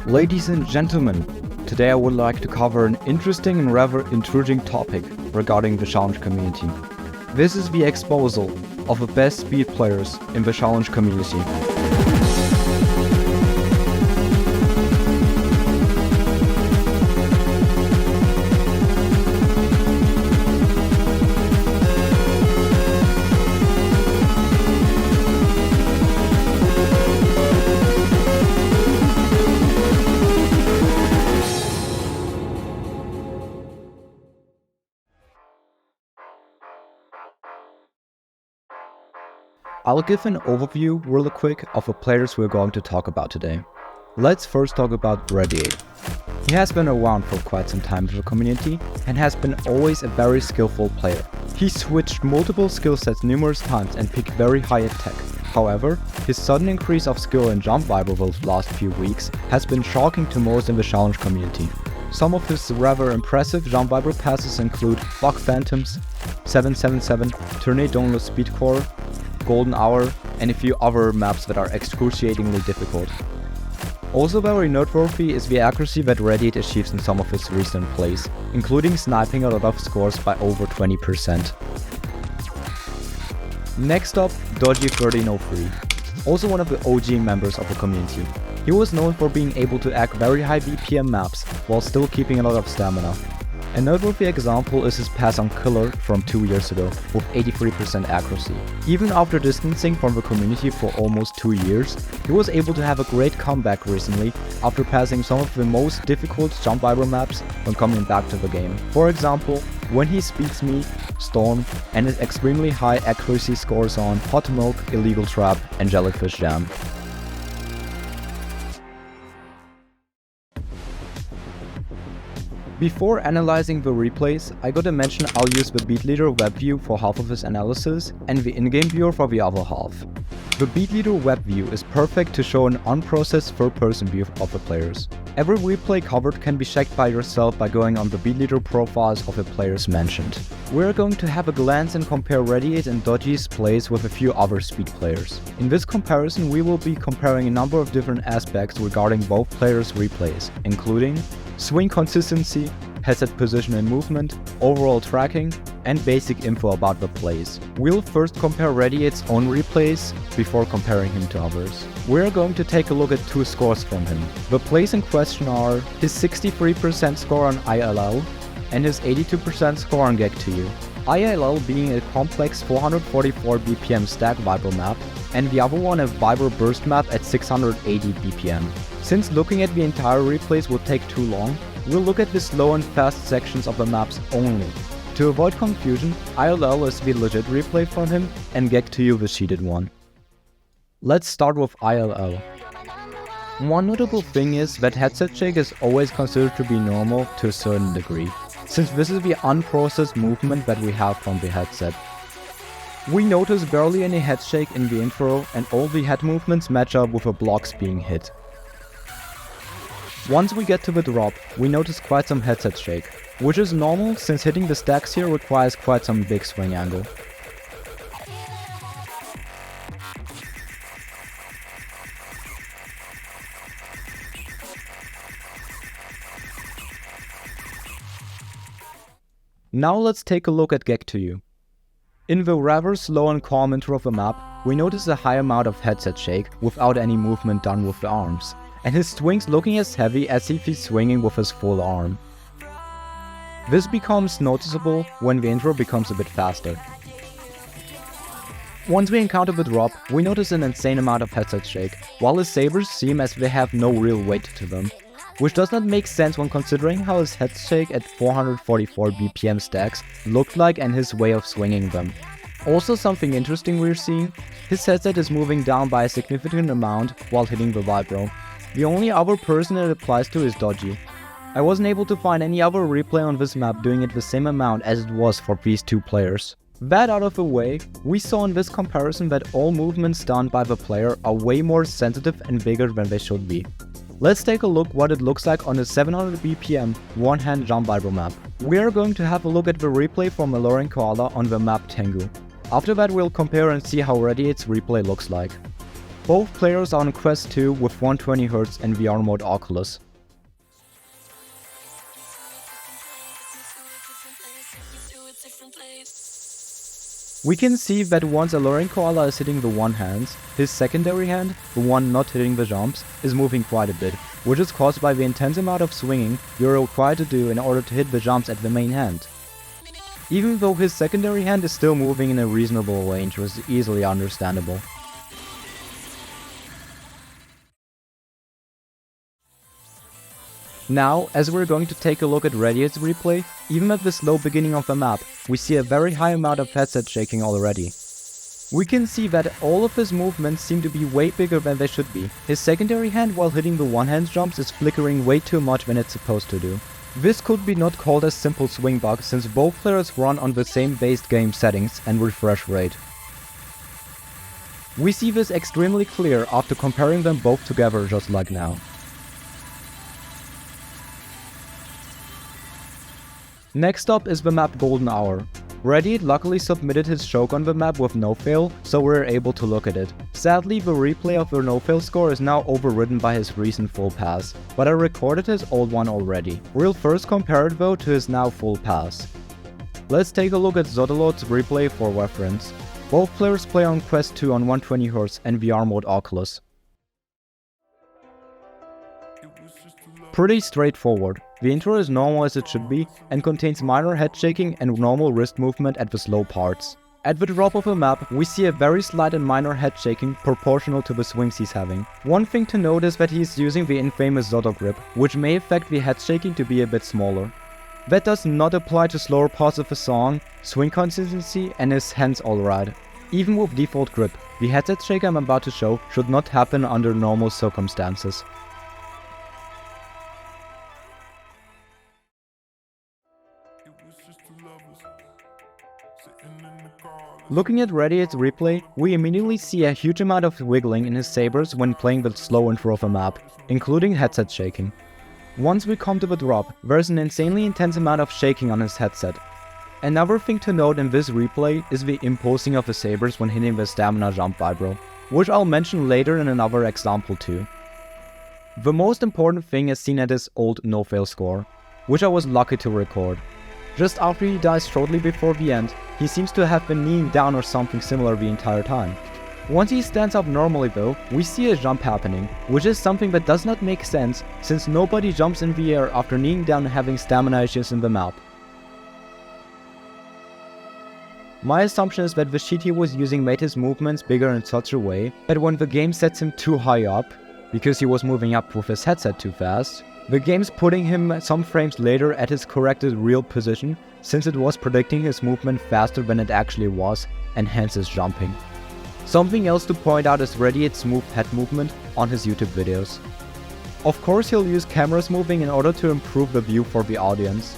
Ladies and gentlemen, today I would like to cover an interesting and rather intriguing topic regarding the challenge community. This is the exposure of the best speed players in the challenge community. I'll give an overview really quick of the players we're going to talk about today. Let's first talk about Radiate. He has been around for quite some time in the community and has been always a very skillful player. He switched multiple skill sets numerous times and picked very high attack. However, his sudden increase of skill and jump vibe over the last few weeks has been shocking to most in the challenge community. Some of his rather impressive jump vibe passes include Bug Phantoms, 777, Tornado Speed Core, Golden Hour, and a few other maps that are excruciatingly difficult. Also very noteworthy is the accuracy that Radiate achieves in some of his recent plays, including sniping a lot of scores by over 20%. Next up, Dodgy1303, also one of the OG members of the community. He was known for being able to act very high BPM maps while still keeping a lot of stamina. A noteworthy example is his pass on Killer from 2 years ago with 83% accuracy. Even after distancing from the community for almost 2 years, he was able to have a great comeback recently after passing some of the most difficult jump viber maps when coming back to the game. For example, when he speeds me, Storm, and his extremely high accuracy scores on Hot Milk, Illegal Trap, and Jellyfish Jam. Before analyzing the replays, I gotta mention I'll use the Beatleader web view for half of his analysis and the in-game viewer for the other half. The Beatleader web view is perfect to show an unprocessed third-person view of the players. Every replay covered can be checked by yourself by going on the Beatleader profiles of the players mentioned. We're going to have a glance and compare Radiate and Dodgy's plays with a few other speed players. In this comparison, we will be comparing a number of different aspects regarding both players' replays, including swing consistency, headset position and movement, overall tracking, and basic info about the plays. We'll first compare Radiate's own replays before comparing him to others. We're going to take a look at two scores from him. The plays in question are his 63% score on ILL and his 82% score on Get2U. ILL being a complex 444 BPM stack Viber map, and the other one a Viber burst map at 680 BPM. Since looking at the entire replays would take too long, we'll look at the slow and fast sections of the maps only. To avoid confusion, ILL is the legit replay from him and Get2U the cheated one. Let's start with ILL. One notable thing is that headset shake is always considered to be normal to a certain degree, since this is the unprocessed movement that we have from the headset. We notice barely any head shake in the intro and all the head movements match up with the blocks being hit. Once we get to the drop, we notice quite some headset shake, which is normal since hitting the stacks here requires quite some big swing angle. Now let's take a look at Get2U. In the rather slow and calm intro of the map, we notice a high amount of headset shake without any movement done with the arms, and his swings looking as heavy as if he's swinging with his full arm. This becomes noticeable when the intro becomes a bit faster. Once we encounter the drop, we notice an insane amount of headset shake, while his sabers seem as they have no real weight to them, which does not make sense when considering how his head shake at 444 BPM stacks looked like and his way of swinging them. Also something interesting we're seeing, his headset is moving down by a significant amount while hitting the vibro. The only other person it applies to is Dodgy. I wasn't able to find any other replay on this map doing it the same amount as it was for these two players. That out of the way, we saw in this comparison that all movements done by the player are way more sensitive and bigger than they should be. Let's take a look what it looks like on a 700 BPM one-hand jump Viber map. We are going to have a look at the replay from Alluring Koala on the map Tengu. After that we'll compare and see how Radiate's replay looks like. Both players are on Quest 2 with 120Hz and VR mode Oculus. We can see that once Alluring Koala is hitting the one hand, his secondary hand, the one not hitting the jumps, is moving quite a bit, which is caused by the intense amount of swinging you're required to do in order to hit the jumps at the main hand. Even though his secondary hand is still moving in a reasonable range, which is easily understandable. Now, as we're going to take a look at Radiate's replay, even at the slow beginning of the map, we see a very high amount of headset shaking already. We can see that all of his movements seem to be way bigger than they should be. His secondary hand while hitting the one-hand jumps is flickering way too much than it's supposed to do. This could be not called a simple swing bug since both players run on the same base game settings and refresh rate. We see this extremely clear after comparing them both together just like now. Next up is the map Golden Hour. Radiate luckily submitted his choke on the map with no fail, so we're able to look at it. Sadly, the replay of the no fail score is now overridden by his recent full pass, but I recorded his old one already. We'll first compare it though to his now full pass. Let's take a look at Zodolot's replay for reference. Both players play on Quest 2 on 120Hz and VR mode Oculus. Pretty straightforward. The intro is normal as it should be and contains minor head shaking and normal wrist movement at the slow parts. At the drop of the map, we see a very slight and minor head shaking proportional to the swings he's having. One thing to note is that he's using the infamous Zodo grip, which may affect the head shaking to be a bit smaller. That does not apply to slower parts of the song, swing consistency and his hands alright. Even with default grip, the headset shake I'm about to show should not happen under normal circumstances. Looking at Radiate's replay, we immediately see a huge amount of wiggling in his sabers when playing the slow intro of a map, including headset shaking. Once we come to the drop, there's an insanely intense amount of shaking on his headset. Another thing to note in this replay is the impulsing of the sabers when hitting the stamina jump vibro, which I'll mention later in another example too. The most important thing is seen at his old no-fail score, which I was lucky to record. Just after he dies shortly before the end, he seems to have been kneeling down or something similar the entire time. Once he stands up normally though, we see a jump happening, which is something that does not make sense since nobody jumps in the air after kneeling down and having stamina issues in the map. My assumption is that the cheat he was using made his movements bigger in such a way that when the game sets him too high up, because he was moving up with his headset too fast, the game's putting him some frames later at his corrected real position since it was predicting his movement faster than it actually was and hence his jumping. Something else to point out is Radiate's smooth head movement on his YouTube videos. Of course he'll use cameras moving in order to improve the view for the audience.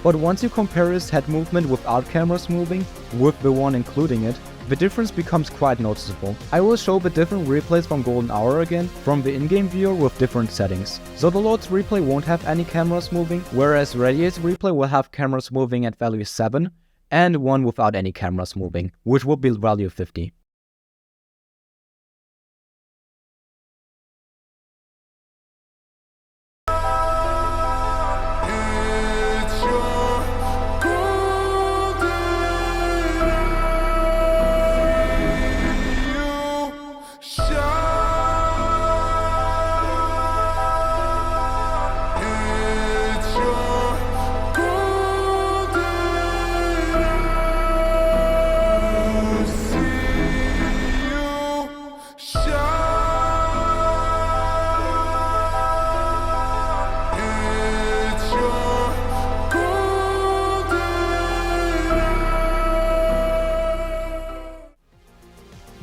But once you compare his head movement without cameras moving with the one including it, the difference becomes quite noticeable. I will show the different replays from Golden Hour again from the in-game viewer with different settings. Zodolot's replay won't have any cameras moving, whereas Radiate's replay will have cameras moving at value 7 and one without any cameras moving, which will be value 50.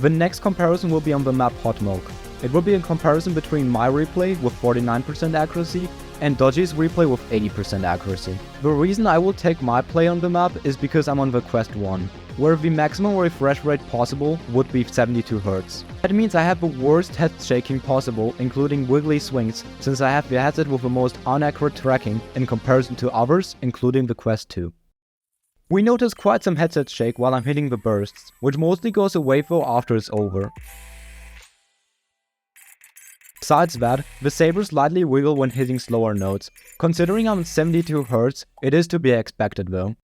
The next comparison will be on the map Hot Milk. It will be a comparison between my replay with 49% accuracy and Dodgy's replay with 80% accuracy. The reason I will take my play on the map is because I'm on the Quest 1, where the maximum refresh rate possible would be 72 Hz. That means I have the worst head shaking possible, including wiggly swings, since I have the headset with the most inaccurate tracking in comparison to others, including the Quest 2. We notice quite some headset shake while I'm hitting the bursts, which mostly goes away though after it's over. Besides that, the Saber slightly wiggle when hitting slower notes. Considering I'm at 72 Hz, it is to be expected though.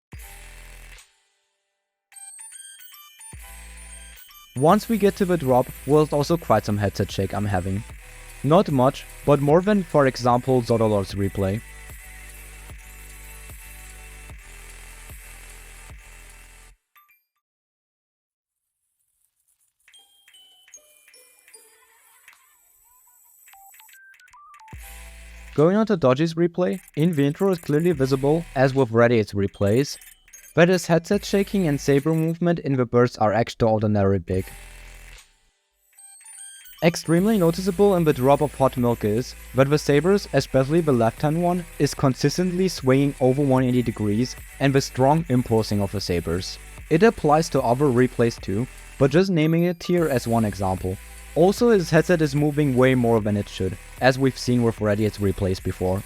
Once we get to the drop, well, it's also quite some headset shake I'm having. Not much, but more than for example Zodolor's replay. Going on to Dodgy's replay, in the intro is clearly visible, as with Radiate's replays, but his headset shaking and Saber movement in the bursts are extraordinarily big. Extremely noticeable in the drop of Hot Milk is that the Sabers, especially the left-hand one, is consistently swinging over 180 degrees and the strong impulsing of the Sabers. It applies to other replays too, but just naming it here as one example. Also, his headset is moving way more than it should, as we've seen with Radiate's replays before.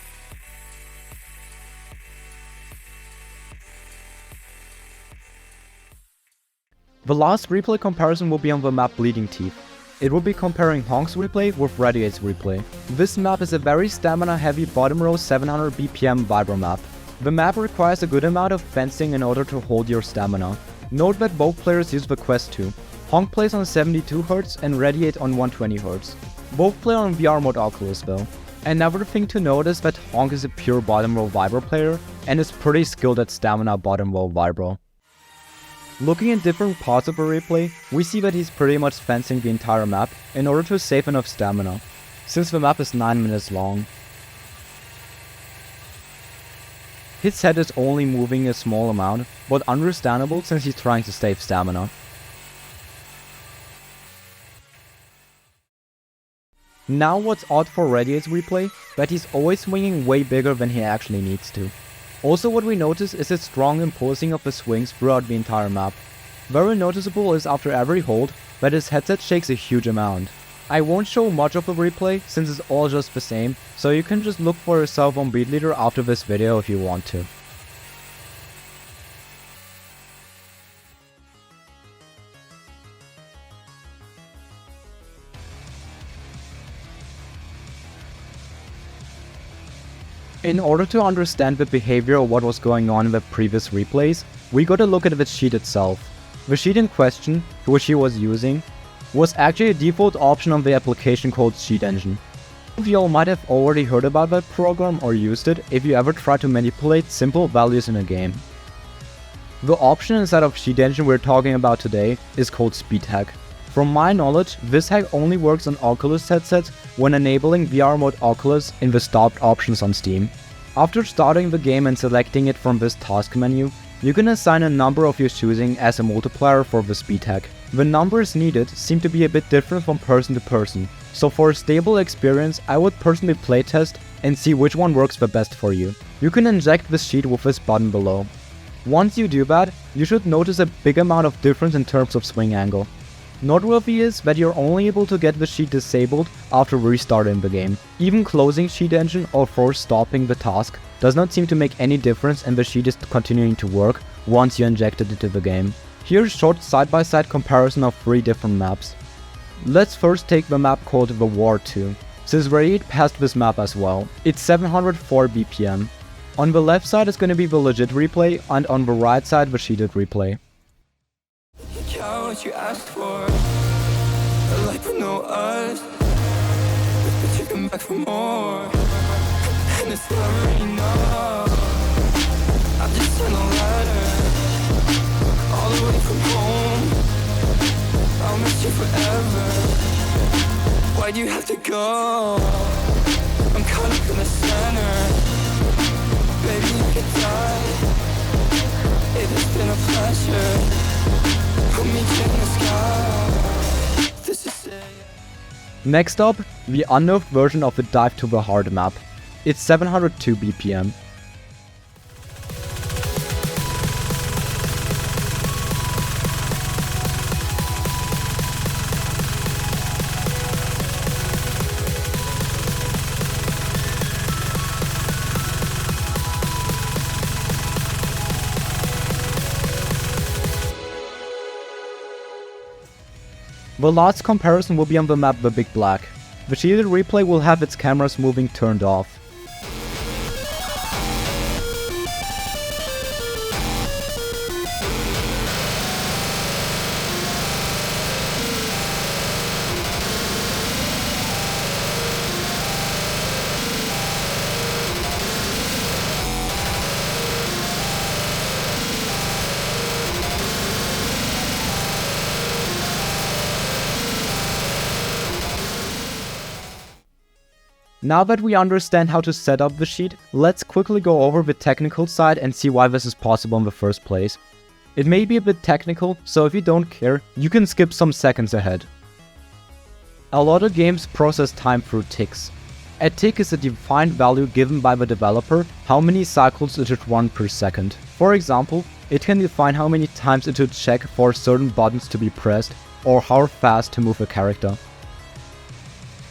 The last replay comparison will be on the map Bleeding Teeth. It will be comparing Honk's replay with Radiate's replay. This map is a very stamina heavy bottom row 700 BPM vibro map. The map requires a good amount of fencing in order to hold your stamina. Note that both players use the Quest 2. Honk plays on 72 Hz and Radiate on 120 Hz. Both play on VR mode Oculus though. Another thing to note is that Honk is a pure bottom row vibro player and is pretty skilled at stamina bottom row vibro. Looking at different parts of the replay, we see that he's pretty much fencing the entire map in order to save enough stamina, since the map is 9 minutes long. His head is only moving a small amount, but understandable since he's trying to save stamina. Now what's odd for Radiate's replay, that he's always swinging way bigger than he actually needs to. Also what we notice is his strong impulsing of the swings throughout the entire map. Very noticeable is after every hold that his headset shakes a huge amount. I won't show much of the replay since it's all just the same, so you can just look for yourself on Beatleader after this video if you want to. In order to understand the behavior of what was going on in the previous replays, we gotta look at the sheet itself. The sheet in question, which he was using, was actually a default option on the application called Sheet Engine. Some of y'all might have already heard about that program or used it if you ever tried to manipulate simple values in a game. The option inside of Sheet Engine we're talking about today is called Speed Hack. From my knowledge, this hack only works on Oculus headsets when enabling VR mode Oculus in the stopped options on Steam. After starting the game and selecting it from this task menu, you can assign a number of your choosing as a multiplier for the speed hack. The numbers needed seem to be a bit different from person to person, so for a stable experience I would personally playtest and see which one works the best for you. You can inject this sheet with this button below. Once you do that, you should notice a big amount of difference in terms of swing angle. Noteworthy is that you're only able to get the sheet disabled after restarting the game. Even closing Sheet Engine or force stopping the task does not seem to make any difference and the sheet is continuing to work once you inject it into the game. Here's a short side-by-side comparison of 3 different maps. Let's first take the map called The War 2, since Radiate passed this map as well. It's 704 BPM. On the left side is going to be the legit replay and on the right side the cheated replay. What you asked for, a life with no us, but you come back for more, and it's never enough. I just sent a letter, all the way from home. I'll miss you forever. Why'd you have to go? I'm caught up in the center. Baby, you could die. It has been a pleasure. Next up, the unnerved version of the Dive to the Heart map. It's 702 BPM. The last comparison will be on the map The Big Black. the shielded replay will have its cameras moving turned off. Now that we understand how to set up the sheet, let's quickly go over the technical side and see why this is possible in the first place. It may be a bit technical, so if you don't care, you can skip some seconds ahead. A lot of games process time through ticks. A tick is a defined value given by the developer how many cycles it should run per second. For example, it can define how many times it should check for certain buttons to be pressed or how fast to move a character.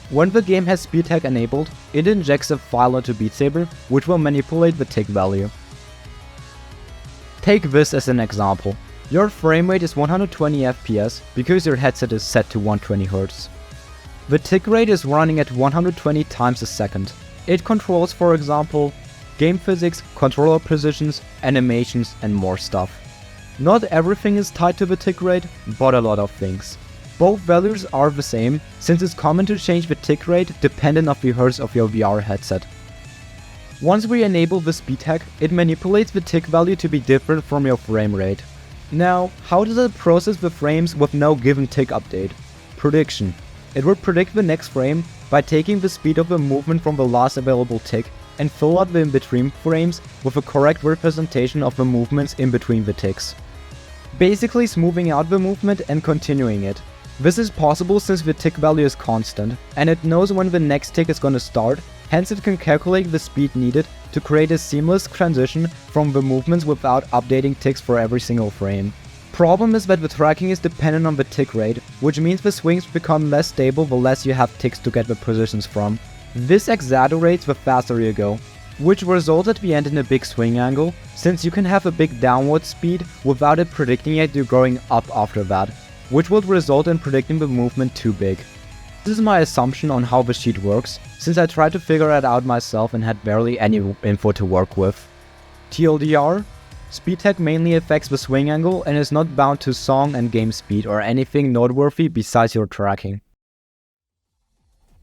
When the game has speed tag enabled, it injects a file into Beat Saber, which will manipulate the tick value. Take this as an example. Your frame rate is 120 FPS because your headset is set to 120 Hz. The tick rate is running at 120 times a second. It controls, for example, game physics, controller positions, animations, and more stuff. Not everything is tied to the tick rate, but a lot of things. Both values are the same, since it's common to change the tick rate dependent on the hertz of your VR headset. Once we enable the speed tag, it manipulates the tick value to be different from your frame rate. Now, how does it process the frames with no given tick update? Prediction. It will predict the next frame by taking the speed of the movement from the last available tick and fill out the in-between frames with a correct representation of the movements in between the ticks. Basically smoothing out the movement and continuing it. This is possible since the tick value is constant, and it knows when the next tick is gonna start, hence it can calculate the speed needed to create a seamless transition from the movements without updating ticks for every single frame. Problem is that the tracking is dependent on the tick rate, which means the swings become less stable the less you have ticks to get the positions from. This exaggerates the faster you go, which results at the end in a big swing angle, since you can have a big downward speed without it predicting it you're going up after that, which would result in predicting the movement too big. This is my assumption on how the sheet works, since I tried to figure it out myself and had barely any info to work with. TLDR, speed tag mainly affects the swing angle and is not bound to song and game speed or anything noteworthy besides your tracking.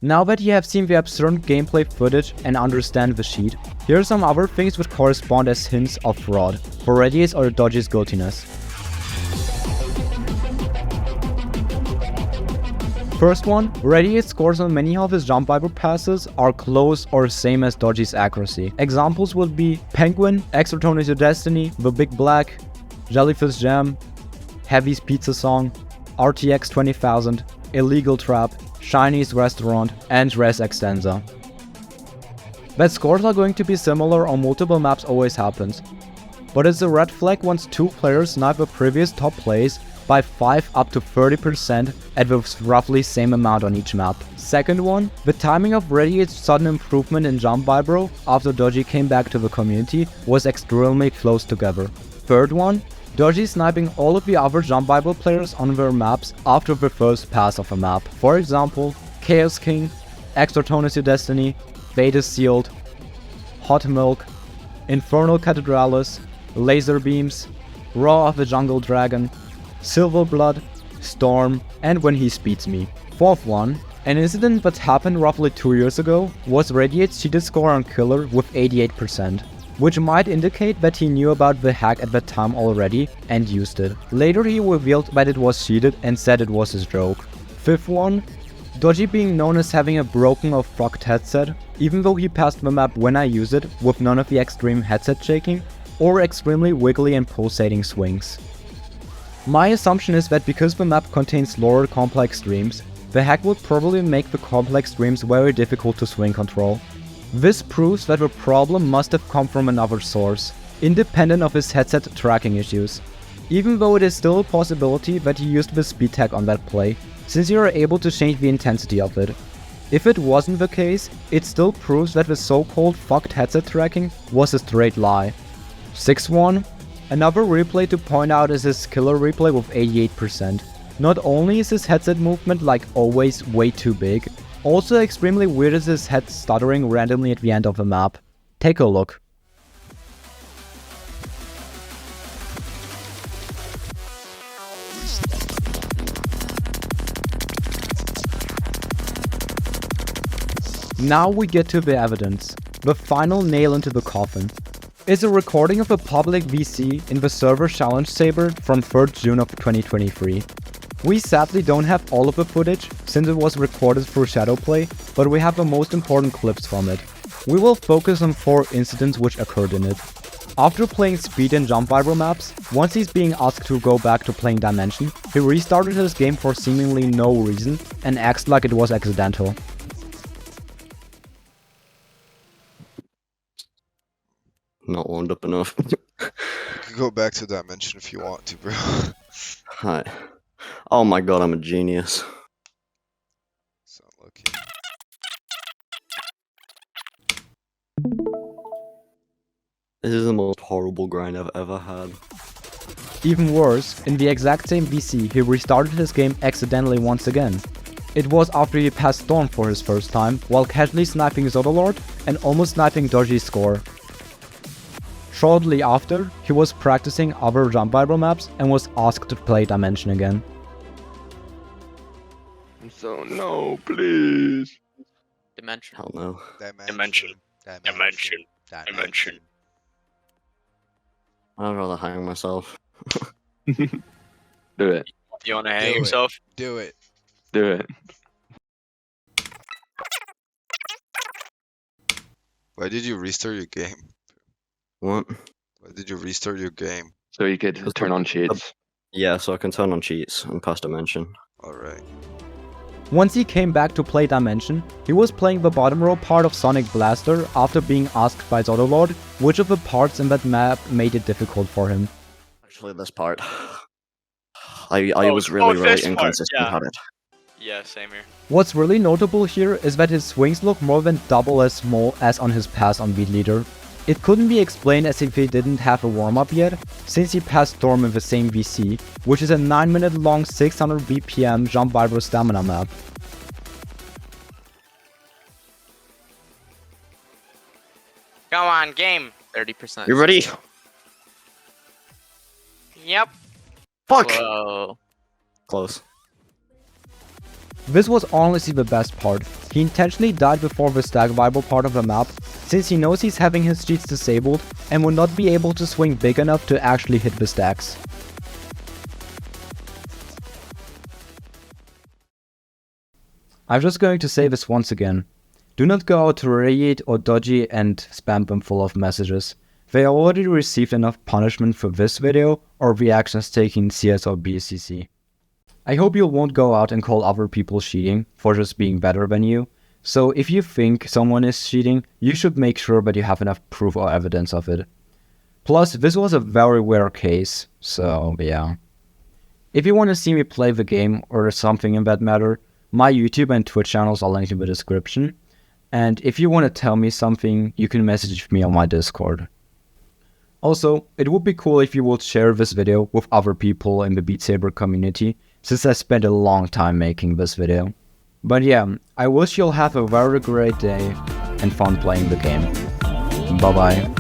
Now that you have seen the absurd gameplay footage and understand the sheet, here are some other things which correspond as hints of fraud, for Radiate's or Dodgy's guiltiness. First one, Radiate's scores on many of his jump Bible passes are close or same as Dodgy's accuracy. Examples would be Penguin, Extra Your Destiny, The Big Black, Jellyfish Jam, Heavy's Pizza Song, RTX 20,000, Illegal Trap, Shiny's Restaurant, and Res Extensa. That scores are going to be similar on multiple maps always happens, but it's a red flag once two players snipe a previous top place by 5 up to 30% at the roughly same amount on each map. Second one, the timing of Radiate's sudden improvement in jump vibro after Dodgy came back to the community was extremely close together. Third one, Dodgy sniping all of the other jump vibro players on their maps after the first pass of a map. For example, Chaos King, Extra Your Destiny, Fate is Sealed, Hot Milk, Infernal Cathedralis, Laser Beams, Raw of the Jungle Dragon, Silver Blood, Storm, and When He Speeds Me. Fourth one, an incident that happened roughly 2 years ago was Radiate's cheated score on Killer with 88%, which might indicate that he knew about the hack at that time already and used it. Later he revealed that it was cheated and said it was his joke. Fifth one, Dodgy being known as having a broken or fucked headset, even though he passed the map when I use it with none of the extreme headset shaking or extremely wiggly and pulsating swings. My assumption is that because the map contains lower complex streams, the hack would probably make the complex streams very difficult to swing control. This proves that the problem must have come from another source, independent of his headset tracking issues, even though it is still a possibility that he used the speed tag on that play, since you are able to change the intensity of it. If it wasn't the case, it still proves that the so-called fucked headset tracking was a straight lie. Sixth one, another replay to point out is his killer replay with 88%. Not only is his headset movement like always way too big, Also extremely weird is his head stuttering randomly at the end of the map. Take a look. Now we get to the evidence, the final nail into the coffin. It's a recording of a public VC in the server challenge Saber from 3rd June of 2023. We sadly don't have all of the footage, since it was recorded through Shadowplay, but we have the most important clips from it. We will focus on 4 incidents which occurred in it. After playing speed and jump viral maps, once he's being asked to go back to playing Dimension, he restarted his game for seemingly no reason and acts like it was accidental. Not warmed up enough. You can go back to Dimension if you want to, bro. Hi. Oh my god, I'm a genius. So lucky. This is the most horrible grind I've ever had. Even worse, in the exact same VC, he restarted his game accidentally once again. It was after he passed Storm for his first time, while casually sniping Zodolord and almost sniping Doji's score. Shortly after, he was practicing other jump viral maps and was asked to play Dimension again. So no, please. Dimension. Hell no. Dimension. I'd rather hang myself. Do it. You wanna hang Do it. yourself? Do it. Do it. Why did you restart your game? What? Why did you restart your game? So you could turn on cheats. Yeah, so I can turn on cheats and pass Dimension. Alright. Once he came back to play Dimension, he was playing the bottom row part of Sonic Blaster after being asked by Zodolord which of the parts in that map made it difficult for him. Actually, this part. I was really this part, inconsistent yeah. at it. Yeah, same here. What's really notable here is that his swings look more than double as small as on his pass on Beatleader. It couldn't be explained as if he didn't have a warm-up yet, since he passed Storm in the same VC, which is a 9-minute long 600 BPM jump viral stamina map. Go on, game. 30%. You ready? Yep. Fuck! Whoa. Close. This was honestly the best part. He intentionally died before the stack viral part of the map, since he knows he's having his cheats disabled and will not be able to swing big enough to actually hit the stacks. I'm just going to say this once again. Do not go out to Radiate or Doji and spam them full of messages. They already received enough punishment for this video or reactions taking CS or BCC. I hope you won't go out and call other people cheating for just being better than you. So if you think someone is cheating, you should make sure that you have enough proof or evidence of it. Plus, this was a very rare case, so yeah. If you want to see me play the game or something in that matter, my YouTube and Twitch channels are linked in the description. And if you want to tell me something, you can message me on my Discord. Also, it would be cool if you would share this video with other people in the Beat Saber community, since I spent a long time making this video. But yeah, I wish you'll have a very great day and fun playing the game. Bye bye.